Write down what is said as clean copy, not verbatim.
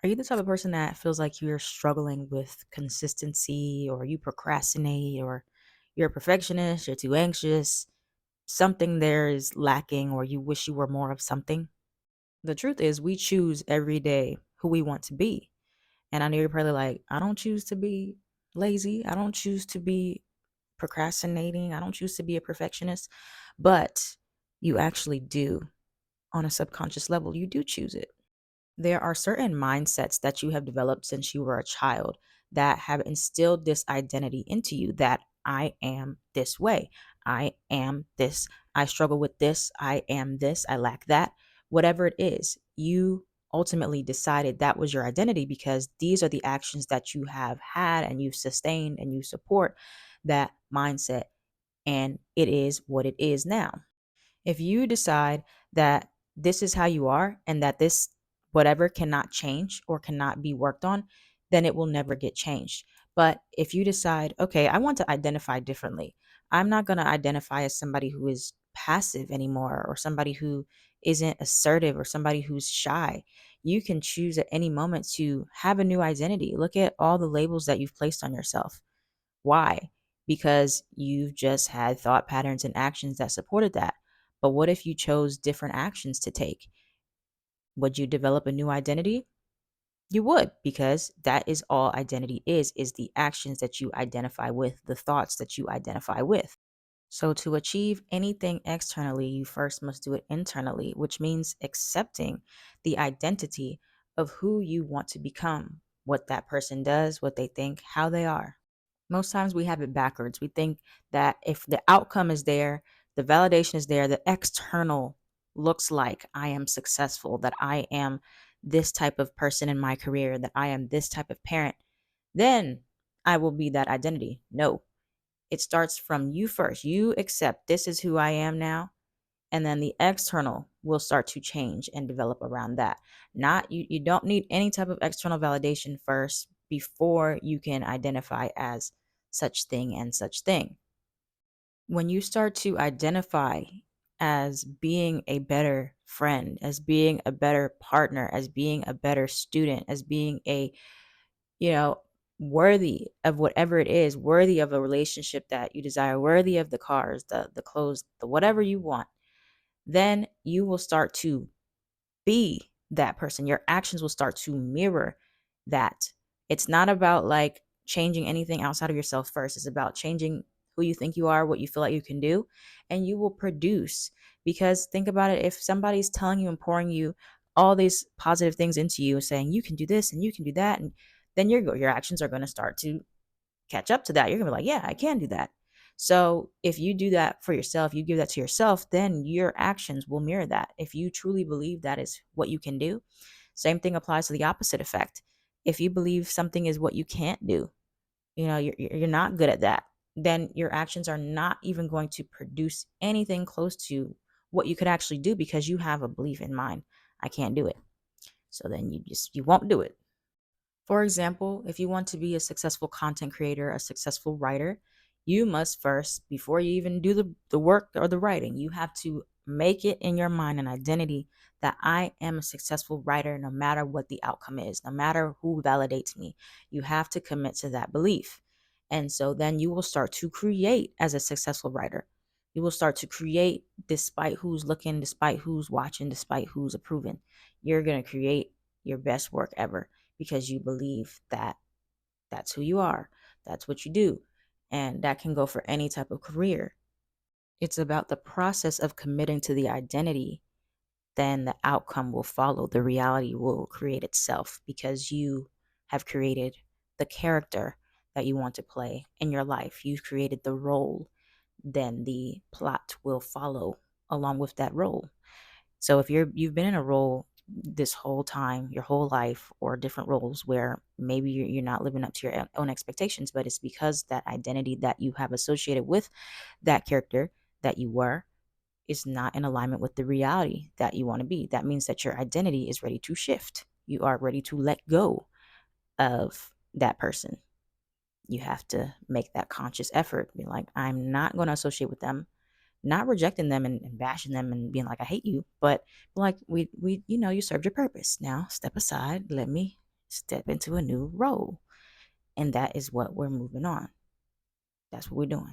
Are you the type of person that feels like you're struggling with consistency, or you procrastinate, or you're a perfectionist, you're too anxious, something there is lacking, or you wish you were more of something? The truth is, we choose every day who we want to be. And I know you're probably like, I don't choose to be lazy. I don't choose to be procrastinating. I don't choose to be a perfectionist. But you actually do on a subconscious level. You do choose it. There are certain mindsets that you have developed since you were a child that have instilled this identity into you that I am this way. I am this. I struggle with this. I am this. I lack that. Whatever it is, you ultimately decided that was your identity because these are the actions that you have had and you've sustained and you support that mindset. And it is what it is now. If you decide that this is how you are and that this whatever cannot change or cannot be worked on, then it will never get changed. But if you decide, okay, I want to identify differently, I'm not going to identify as somebody who is passive anymore or somebody who isn't assertive or somebody who's shy. You can choose at any moment to have a new identity. Look at all the labels that you've placed on yourself. Why? Because you've just had thought patterns and actions that supported that. But what if you chose different actions to take? Would you develop a new identity? You would, because that is all identity is the actions that you identify with, the thoughts that you identify with. So to achieve anything externally, you first must do it internally, which means accepting the identity of who you want to become, what that person does, what they think, how they are. Most times we have it backwards. We think that if the outcome is there, the validation is there, the external looks like I am successful, that I am this type of person in my career, that I am this type of parent, then I will be that identity. No, it starts from you first. You accept this is who I am now, and then the external will start to change and develop around that. Not you don't need any type of external validation first before you can identify as such thing and such thing. When you start to identify as being a better friend, as being a better partner, as being a better student, as being a, you know, worthy of whatever it is, worthy of a relationship that you desire, worthy of the cars, the clothes, the whatever you want, then you will start to be that person. Your actions will start to mirror that. It's not about like changing anything outside of yourself first. It's about changing who you think you are, what you feel like you can do, and you will produce. Because think about it, if somebody's telling you and pouring you all these positive things into you, saying you can do this and you can do that, and then your actions are going to start to catch up to that. You're gonna be like, yeah, I can do that. So if you do that for yourself, you give that to yourself, then your actions will mirror that. If you truly believe that is what you can do, same thing applies to the opposite effect. If you believe something is what you can't do, you're not good at that, then your actions are not even going to produce anything close to what you could actually do because you have a belief in mind. I can't do it. So then you won't do it. For example, if you want to be a successful content creator, a successful writer, you must first, before you even do the work or the writing, you have to make it in your mind an identity that I am a successful writer no matter what the outcome is, no matter who validates me. You have to commit to that belief. And so then you will start to create as a successful writer. You will start to create despite who's looking, despite who's watching, despite who's approving. You're going to create your best work ever because you believe that that's who you are, that's what you do. And that can go for any type of career. It's about the process of committing to the identity, then the outcome will follow. The reality will create itself because you have created the character that you want to play in your life. You've created the role, then the plot will follow along with that role. So if you've been in a role this whole time, your whole life, or different roles where maybe you're not living up to your own expectations, but it's because that identity that you have associated with that character that you were is not in alignment with the reality that you want to be. That means that your identity is ready to shift. You are ready to let go of that person. You have to make that conscious effort. Be like, I'm not going to associate with them, not rejecting them and bashing them and being like, I hate you, but like, you served your purpose. Now step aside. Let me step into a new role. And that is what we're moving on. That's what we're doing.